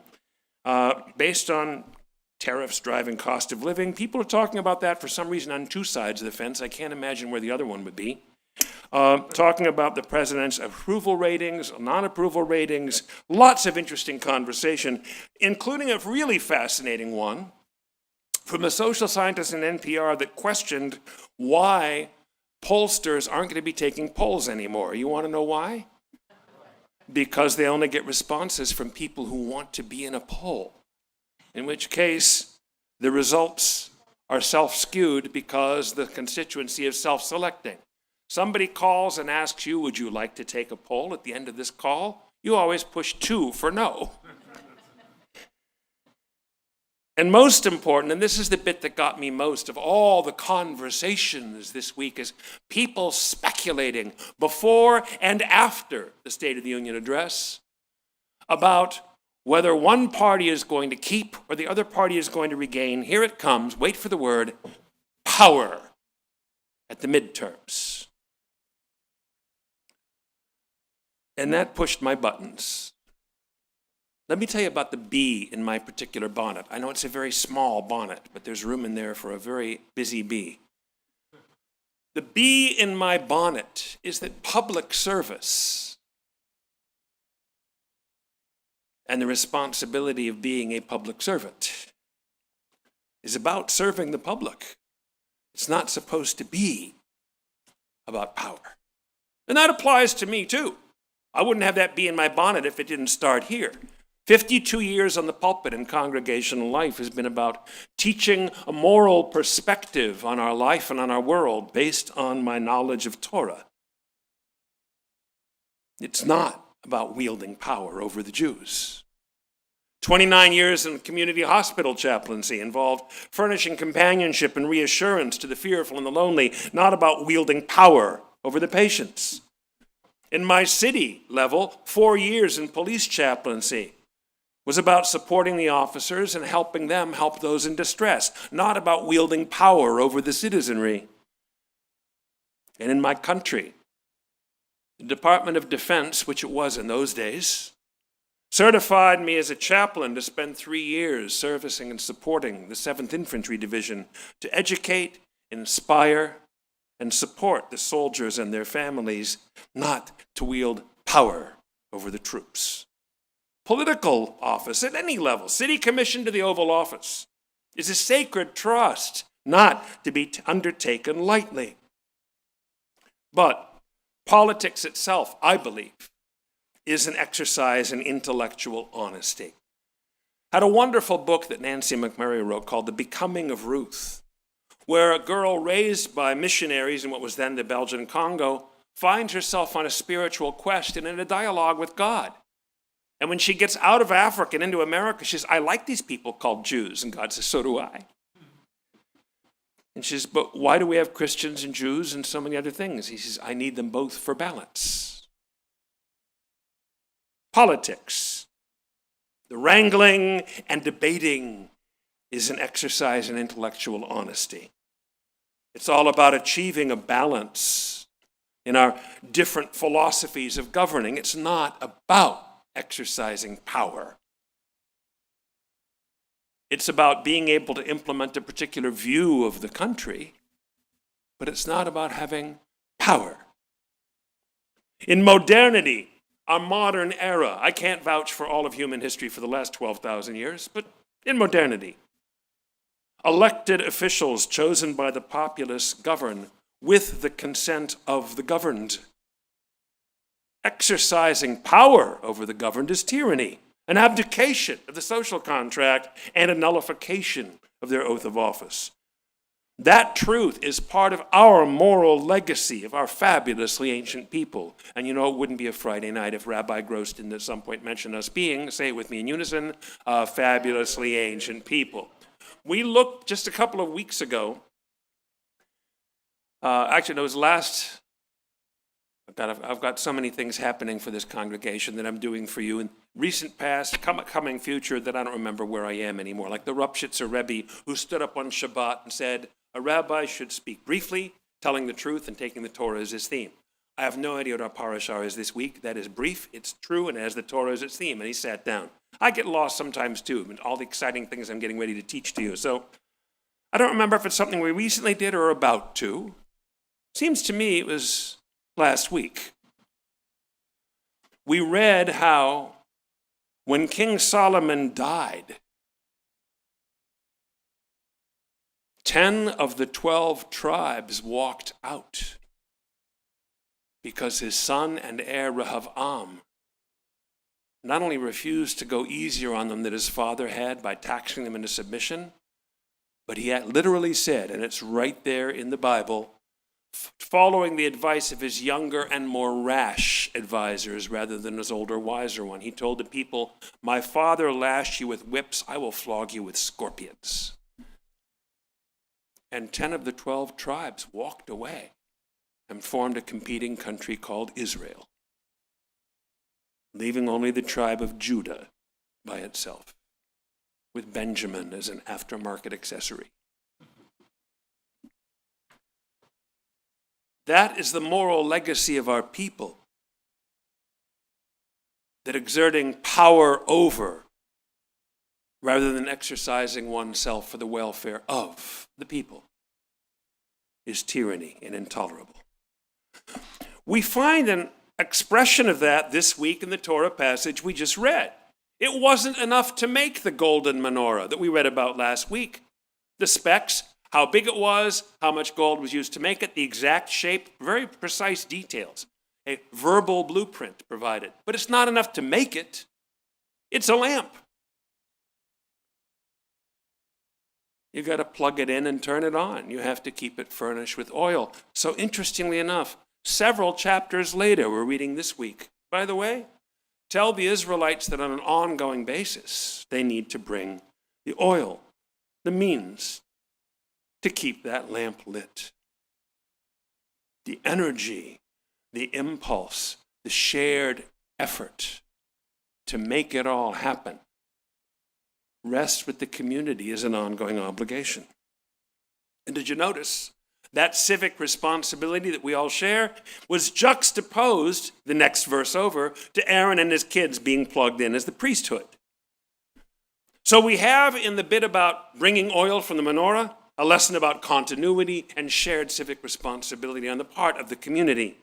based on tariffs driving cost of living. People are talking about that for some reason on two sides of the fence. I can't imagine where the other one would be. Talking about the president's approval ratings, non-approval ratings, lots of interesting conversation, including a really fascinating one from a social scientist in NPR that questioned why pollsters aren't going to be taking polls anymore. You want to know why? Because they only get responses from people who want to be in a poll, in which case the results are self-skewed because the constituency is self-selecting. Somebody calls and asks you, would you like to take a poll at the end of this call? You always push 2 for no. And most important, and this is the bit that got me most of all the conversations this week, is people speculating before and after the State of the Union address about whether one party is going to keep or the other party is going to regain, here it comes, wait for the word, power at the midterms. And that pushed my buttons. Let me tell you about the bee in my particular bonnet. I know it's a very small bonnet, but there's room in there for a very busy bee. The bee in my bonnet is that public service and the responsibility of being a public servant is about serving the public. It's not supposed to be about power. And that applies to me too. I wouldn't have that bee in my bonnet if it didn't start here. 52 years on the pulpit in congregational life has been about teaching a moral perspective on our life and on our world based on my knowledge of Torah. It's not about wielding power over the Jews. 29 years in community hospital chaplaincy involved furnishing companionship and reassurance to the fearful and the lonely, not about wielding power over the patients. In my city level, 4 years in police chaplaincy was about supporting the officers and helping them help those in distress, not about wielding power over the citizenry. And in my country, the Department of Defense, which it was in those days, certified me as a chaplain to spend 3 years servicing and supporting the 7th Infantry Division to educate, inspire, and support the soldiers and their families, not to wield power over the troops. Political office at any level, city commission to the Oval Office, is a sacred trust, not to be undertaken lightly. But politics itself, I believe, is an exercise in intellectual honesty. I had a wonderful book that Nancy McMurray wrote called The Becoming of Ruth, where a girl raised by missionaries in what was then the Belgian Congo finds herself on a spiritual quest and in a dialogue with God. And when she gets out of Africa and into America, she says, I like these people called Jews. And God says, so do I. And she says, but why do we have Christians and Jews and so many other things? He says, I need them both for balance. Politics, the wrangling and debating is an exercise in intellectual honesty. It's all about achieving a balance in our different philosophies of governing. It's not about exercising power. It's about being able to implement a particular view of the country, but it's not about having power. In modernity, our modern era, I can't vouch for all of human history for the last 12,000 years, but in modernity, elected officials chosen by the populace govern with the consent of the governed. Exercising power over the governed is tyranny, an abdication of the social contract, and a nullification of their oath of office. That truth is part of our moral legacy of our fabulously ancient people. And you know, it wouldn't be a Friday night if Rabbi Gross didn't at some point mention us being, say it with me in unison, a fabulously ancient people. We looked just a couple of weeks ago, actually it was I've got so many things happening for this congregation that I'm doing for you in recent past, coming future, that I don't remember where I am anymore. Like the Rupshitzer Rebbe, who stood up on Shabbat and said, a rabbi should speak briefly, telling the truth and taking the Torah as his theme. I have no idea what our parashah is this week. That is brief, it's true, and it has the Torah as its theme. And he sat down. I get lost sometimes too, and all the exciting things I'm getting ready to teach to you. So I don't remember if it's something we recently did or about to. Seems to me it was last week. We read how when King Solomon died, 10 of the 12 tribes walked out because his son and heir Rehoboam not only refused to go easier on them than his father had by taxing them into submission, but he had literally said, and it's right there in the Bible, following the advice of his younger and more rash advisors rather than his older, wiser one. He told the people, my father lashed you with whips, I will flog you with scorpions. And 10 of the 12 tribes walked away and formed a competing country called Israel, leaving only the tribe of Judah by itself, with Benjamin as an aftermarket accessory. That is the moral legacy of our people, that exerting power over rather than exercising oneself for the welfare of the people is tyranny and intolerable. We find an expression of that this week in the Torah passage we just read. It wasn't enough to make the golden menorah that we read about last week. The specs, how big it was, how much gold was used to make it, the exact shape, very precise details. A verbal blueprint provided. But it's not enough to make it. It's a lamp. You got to plug it in and turn it on. You have to keep it furnished with oil. So interestingly enough, several chapters later, we're reading this week, by the way, tell the Israelites that on an ongoing basis, they need to bring the oil, the means to keep that lamp lit. The energy, the impulse, the shared effort to make it all happen rests with the community as an ongoing obligation. And did you notice that civic responsibility that we all share was juxtaposed, the next verse over, to Aaron and his kids being plugged in as the priesthood. So we have in the bit about bringing oil from the menorah a lesson about continuity and shared civic responsibility on the part of the community.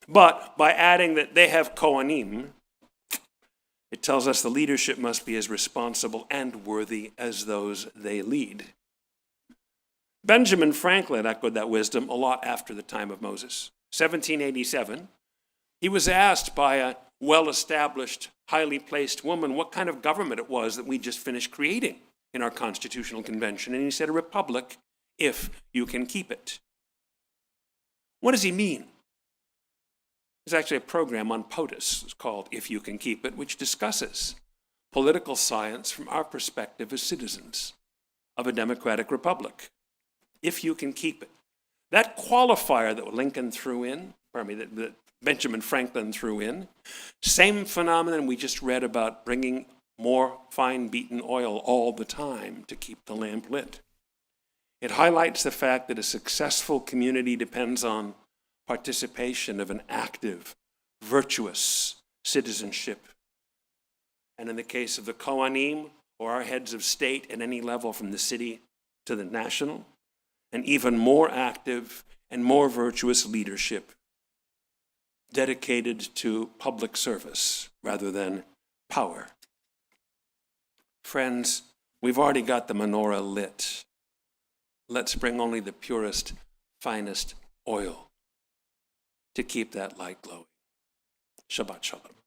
But by adding that they have Kohanim, it tells us the leadership must be as responsible and worthy as those they lead. Benjamin Franklin echoed that wisdom a lot after the time of Moses. 1787, he was asked by a well-established, highly placed woman what kind of government it was that we just finished creating in our constitutional convention. And he said, a republic, if you can keep it. What does he mean? There's actually a program on POTUS, it's called If You Can Keep It, which discusses political science from our perspective as citizens of a democratic republic. If you can keep it. That qualifier that that Benjamin Franklin threw in, same phenomenon we just read about bringing more fine beaten oil all the time to keep the lamp lit. It highlights the fact that a successful community depends on participation of an active, virtuous citizenship. And in the case of the Kohanim, or our heads of state at any level from the city to the national, an even more active and more virtuous leadership dedicated to public service rather than power. Friends, we've already got the menorah lit. Let's bring only the purest, finest oil to keep that light glowing. Shabbat shalom.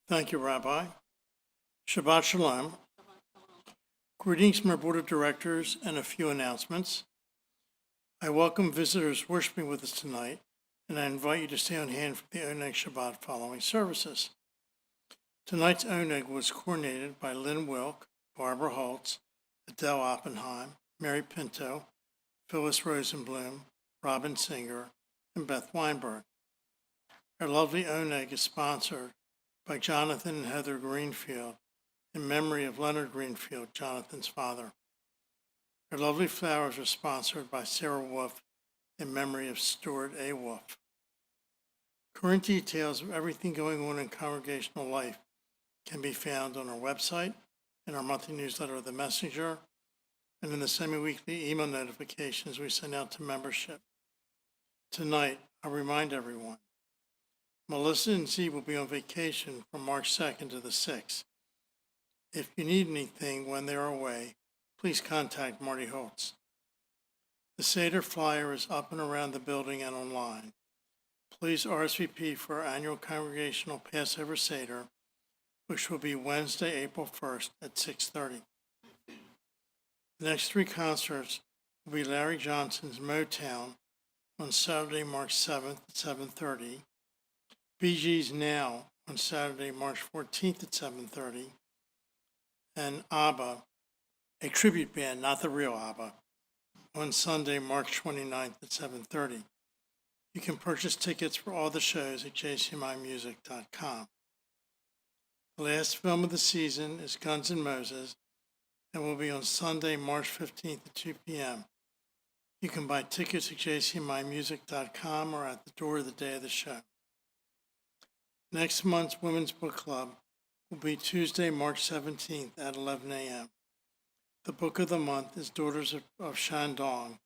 Thank you, Rabbi. Shabbat Shalom. Greetings from our Board of Directors and a few announcements. I welcome visitors worshiping with us tonight, and I invite you to stay on hand for the Oneg Shabbat following services. Tonight's Oneg was coordinated by Lynn Wilk, Barbara Holtz, Adele Oppenheim, Mary Pinto, Phyllis Rosenblum, Robin Singer, and Beth Weinberg. Our lovely Oneg is sponsored by Jonathan and Heather Greenfield in memory of Leonard Greenfield, Jonathan's father. Our lovely flowers are sponsored by Sarah Wolf in memory of Stuart A. Wolf. Current details of everything going on in congregational life can be found on our website, in our monthly newsletter, The Messenger, and in the semi-weekly email notifications we send out to membership. Tonight, I'll remind everyone, Melissa and Z will be on vacation from March 2nd to the 6th. If you need anything when they are away, please contact Marty Holtz. The Seder flyer is up and around the building and online. Please RSVP for our annual Congregational Passover Seder, which will be Wednesday, April 1st at 6:30. The next three concerts will be Larry Johnson's Motown on Saturday, March 7th at 7:30, Bee Gees Now on Saturday, March 14th at 7:30, and ABBA, a tribute band, not the real ABBA, on Sunday, March 29th at 7:30. You can purchase tickets for all the shows at jcmimusic.com. The last film of the season is Guns N' Moses and will be on Sunday, March 15th at 2 p.m. You can buy tickets at jcmimusic.com or at the door the day of the show. Next month's Women's Book Club will be Tuesday, March 17th at 11 a.m. The book of the month is Daughters of Shandong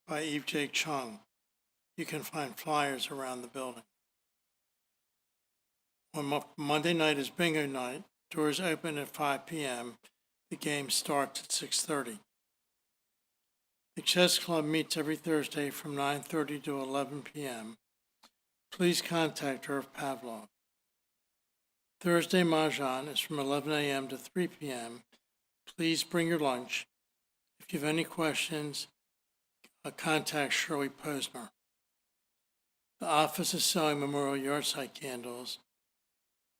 by Eve J. Chung. You can find flyers around the building. On Monday night is bingo night. Doors open at 5 p.m. The game starts at 6:30. The chess club meets every Thursday from 9:30 to 11 p.m. Please contact Irv Pavlov. Thursday Mahjong is from 11 a.m. to 3 p.m. Please bring your lunch. If you have any questions, contact Shirley Posner. The office is selling Memorial Yahrzeit candles.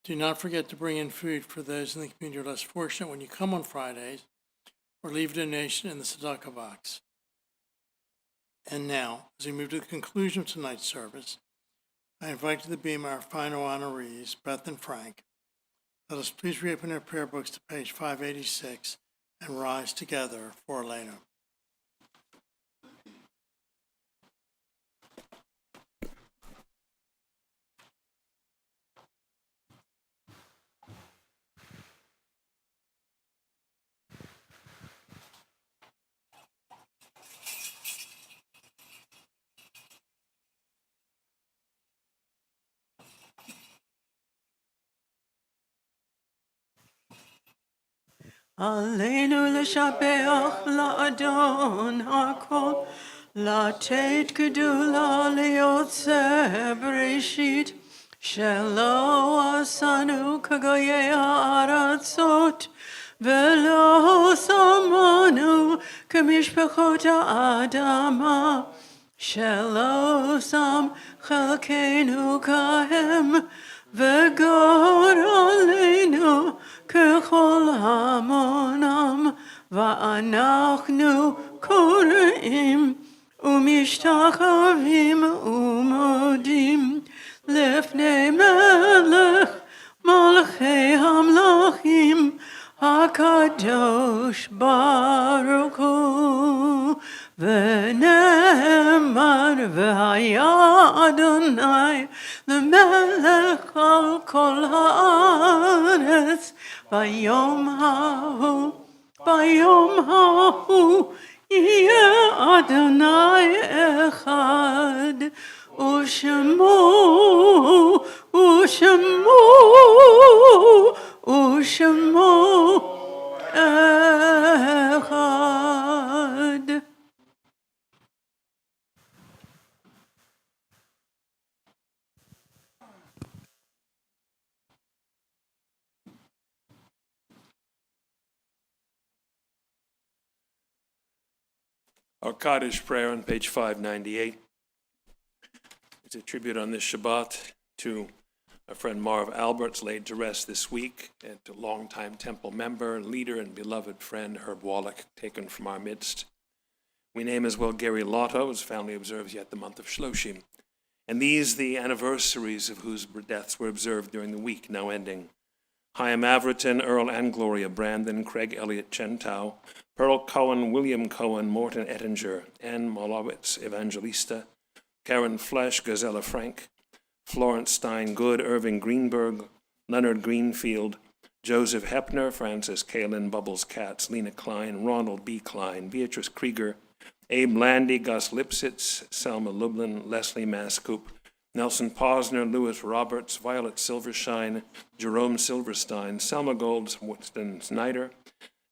Do not forget to bring in food for those in the community who are less fortunate when you come on Fridays, or leave a donation in the tzedakah box. And now, as we move to the conclusion of tonight's service, I invite to the beam our final honorees, Beth and Frank. Let us please reopen our prayer books to page 586 and rise together for Elena.
עלינו לשבח לאדון הכל, לתת גדולה ליוצא בראשית, שלא עשנו כגויי הארצות, ולא שמנו כמשפחות האדמה, שלא שם חלקנו כהם, וגור עלינו ככל המונם, ואנחנו קוראים ומשתחווים ומודים לפני מלך מלכי המלכים הקדוש ברוך הוא. ונאמר והיה אדוני למלך על כל הארץ ביום ההוא יהיה אדוני אחד ושמו אחד.
Our Kaddish prayer on page 598 is a tribute on this Shabbat to our friend Marv Alberts, laid to rest this week, and to longtime temple member, leader, and beloved friend Herb Wallach, taken from our midst. We name as well Gary Lotto, whose family observes yet the month of Shloshim, and these the anniversaries of whose deaths were observed during the week now ending. Chaim Averton, Earl and Gloria Brandon, Craig Elliott Chentau, Pearl Cohen, William Cohen, Morton Ettinger, Ann Molowitz, Evangelista, Karen Flesch, Gazella Frank, Florence Stein Good, Irving Greenberg, Leonard Greenfield, Joseph Hepner, Francis Kalin, Bubbles Katz, Lena Klein, Ronald B. Klein, Beatrice Krieger, Abe Landy, Gus Lipsitz, Selma Lublin, Leslie Mascoop, Nelson Posner, Lewis Roberts, Violet Silvershine, Jerome Silverstein, Selma Golds, Winston Snyder,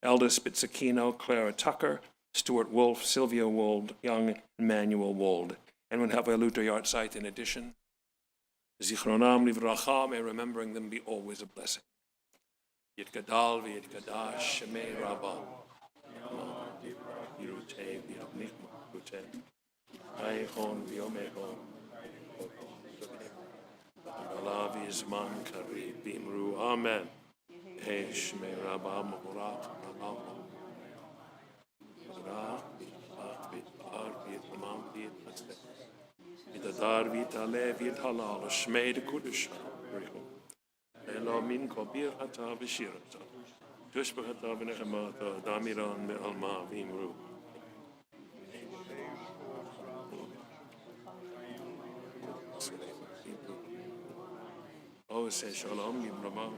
Elda Spizzacchino, Clara Tucker, Stuart Wolf, Sylvia Wold, Young, Emmanuel Wold. And when have a Luther yard site in addition? Zichronam livracha, may remembering them be always a blessing. Yit gadal v'yit gadash, shemei rabba. Yirutei v'yavnichma yirutei. Aychon v'yomechon. Allah v'yizman karib v'imru. Amen. Hey, shemei rabba mahurat rabba. Ra v'yat v'yat v'yat v'yat Dar vita le vit halal shmei de kudish elo min kobir hata bishirata tushba hata benechmata damiran me alma vimru. Oh, say shalom gibrama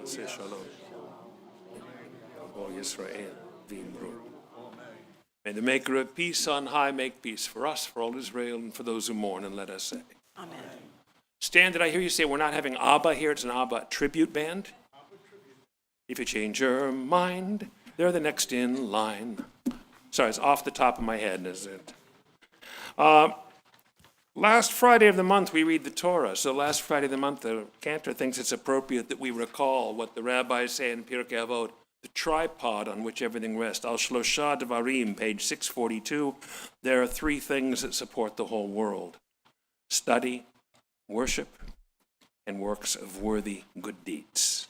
say shalom oh Yisrael vimru. May the maker of peace on high make peace for us, for all Israel, and for those who mourn, and let us say.
Amen.
Stan, did I hear you say we're not having Abba here? It's an Abba tribute band? If you change your mind, they're the next in line. Sorry, it's off the top of my head, is it? Last Friday of the month, we read the Torah. So last Friday of the month, the cantor thinks it's appropriate that we recall what the rabbis say in Pirkei Avot, the tripod on which everything rests. Al Shlosha Devarim, page 642. There are three things that support the whole world: study, worship, and works of worthy good deeds.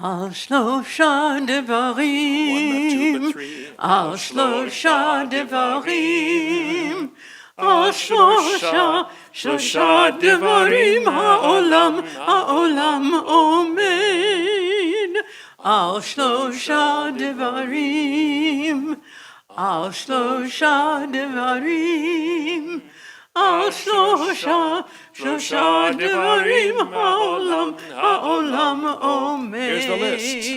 Al Shlosha Devarim.
One, not two, but three.
Al Shlosha Devarim. Al Shlosha Devarim. Ha'olam omed. Al Shlosha Devarim. Al Shlosha Devarim. Al Shlosha Devarim. Ha'olam omed.
Here's the list.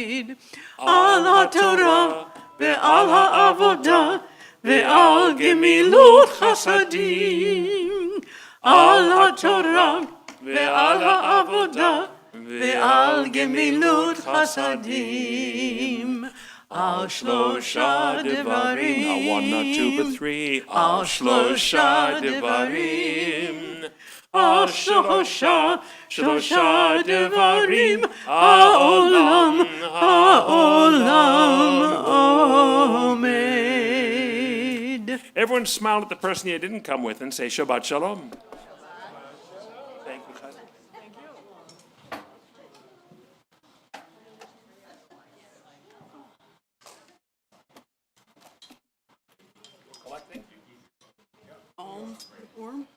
Al HaTorah ve'al ha'avodah ve'al gemilut chasadim. Al HaTorah ve'al ha'avodah ve'al gemilut chasadim. Al Shlosha Devarim.
Not one, not two, but three.
Al Shlosha Devarim. Al Shlosha Devarim. Ha'olam omed.
Everyone smile at the person you didn't come with and say Shabbat Shalom. Thank you, Chazan.
Warm?